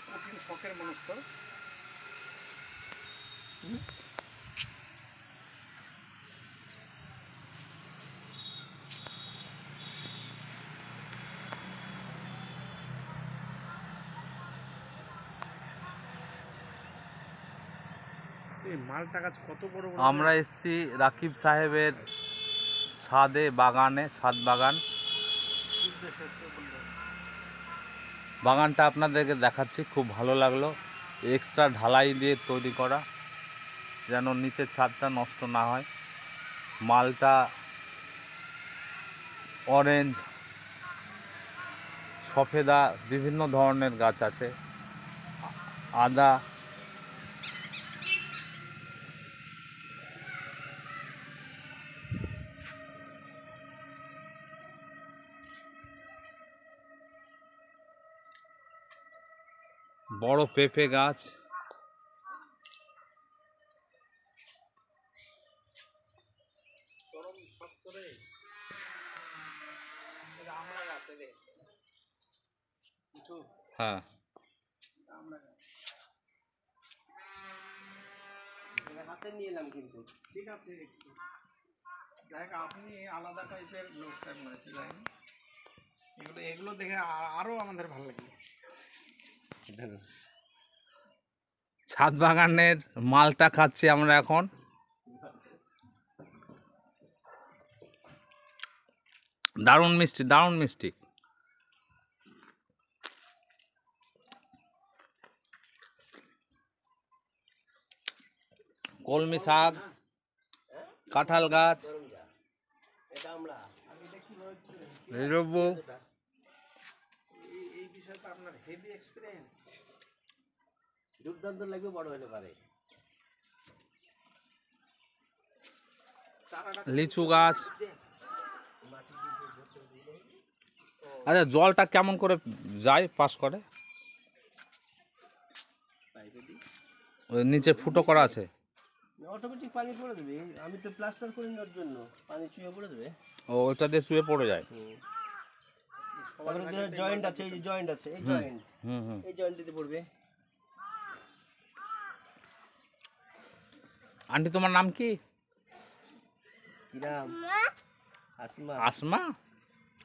কঠিন শখের মানুষ তো। মালটা গাছ কত বড় বড়। আমরা এসেছি রাকিব সাহেবের ছাদে, বাগানে, ছাদ বাগান। বাগানটা আপনাদেরকে দেখাচ্ছি, খুব ভালো লাগলো। এক্সট্রা ঢালাই দিয়ে তৈরি করা, যেন নিচের ছাদটা নষ্ট না হয়। মালটা, অরেঞ্জ, সফেদা, বিভিন্ন ধরনের গাছ আছে, আদা। বড় পেঁপে গাছ। হ্যাঁ, হাতে নিয়ে এলাম কিন্তু ঠিক আছে। দেখ আপনি আলাদা টাইপের লোক মনে জানেন, এগুলো এগুলো দেখে আরো আমাদের ভালো লাগে। ছাদ বাগানের মালটা খাচ্ছি আমরা এখন। দারুণ মিষ্টি, দারুণ মিষ্টি। কলমি শাক, কাঁঠাল গাছ, লেবু। এই বিষয়টা আপনার হেভি এক্সপেরিয়েন্স। দুর্দান্ত লাগবে, বড় হতে পারে। লিচু গাছ। আচ্ছা, জলটা কেমন করে যায় পাস করে? ওই নিচে ফুটো করা আছে, অটোমেটিক পানি পড়ে দেবে। আমি তো প্লাস্টার করি ওর জন্য পানি চুয়ে পড়ে দেবে। ও ওইটা দিয়ে শুয়ে পড়ে যায়। তারপরে জয়েন্ট আছে, এই জয়েন্ট আছে, এই জয়েন্ট, এই জয়েন্টে পড়বে। আন্টি, তোমার নাম কি? কি নাম? আসমা। আসমা?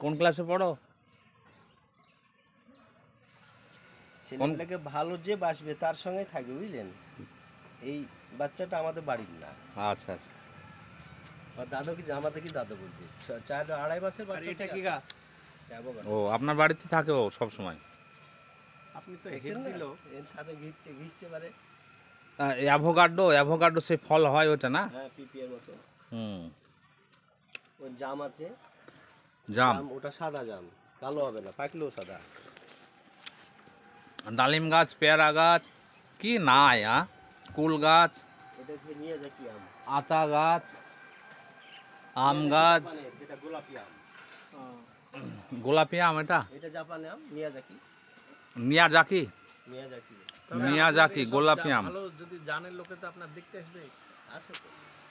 কোন ক্লাসে পড়ো? ছেলেটাকে ভালো যে বাসবে তার সঙ্গে থাকবে, বুঝলেন? এই বাচ্চাটা আমাদের বাড়ির না। আচ্ছা আচ্ছা। দাদু কি, আমাদের কি দাদু বলবে, 4-2.5 মাসের বাচ্চা। এটা কি গাছ? ও আপনার বাড়িতে থাকে ও সব সময়? আপনি তো হেড দিল এর সাথে ঘিচতে পারে। অ্যাভোকাডো, অ্যাভোকাডো সেই ফল হয় ওটা না? হ্যাঁ, পিপিএর মতো। হুম। ওর জাম আছে, জাম। ওটা সাদা জাম, কালো হবে না, পাকলেও সাদা। ডালিম গাছ, পেয়ারা গাছ, কি নাই কুল গাছ, এটা হচ্ছে মিয়াজাকি আম। আতা গাছ, আম গাছ, যেটা গোলাপি আম। গোলাপি আম। এটা জাপানি আম, মিয়াজাকি। Miyazaki, Miyazaki. মিয়াজাকি গোলাপি আম। ভালো যদি জানেন লোকে তো আপনার দেখতে আসবে। আছে তো,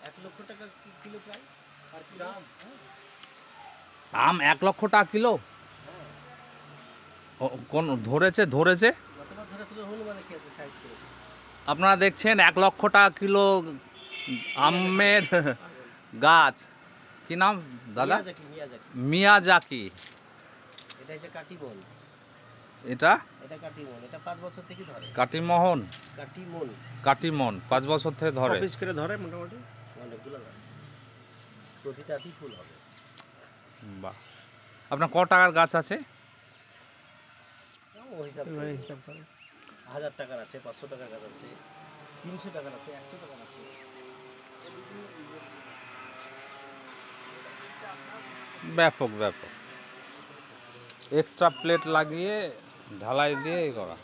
1 লক্ষ টাকা কিলো প্রায় আর কিলো আম। আম 1 লক্ষ টাকা কিলো? কোন ধরেছে? ধরেছে গতবার ধরে তো হনুমানে খেয়েছে 60 কিলো। আপনারা দেখছেন 1 লক্ষ টাকা কিলো আমের গাছ। কি নাম দাদা? Miyazaki, Miyazaki. মিয়াজাকি। এটা হচ্ছে কাটিমন। এটা এটা কাটিমন, এটা 5 বছর থেকে ধরে। কাটিমোহন, কাটিমন, কাটিমন 5 বছর থেকে ধরে। অফিস করে ধরে মোটামুটি অনেকগুলো ধরে, প্রতিটাতেই ফুল হবে। বাহ। আপনার ক টাকার গাছ আছে? ও হিসাব করে 1000 টাকার আছে, 500 টাকার গাছ আছে, 300 টাকার আছে, 100 টাকার আছে। ব্যাপক ব্যাপক। এক্সট্রা প্লেট লাগিয়ে ঢালাই দিয়ে করা।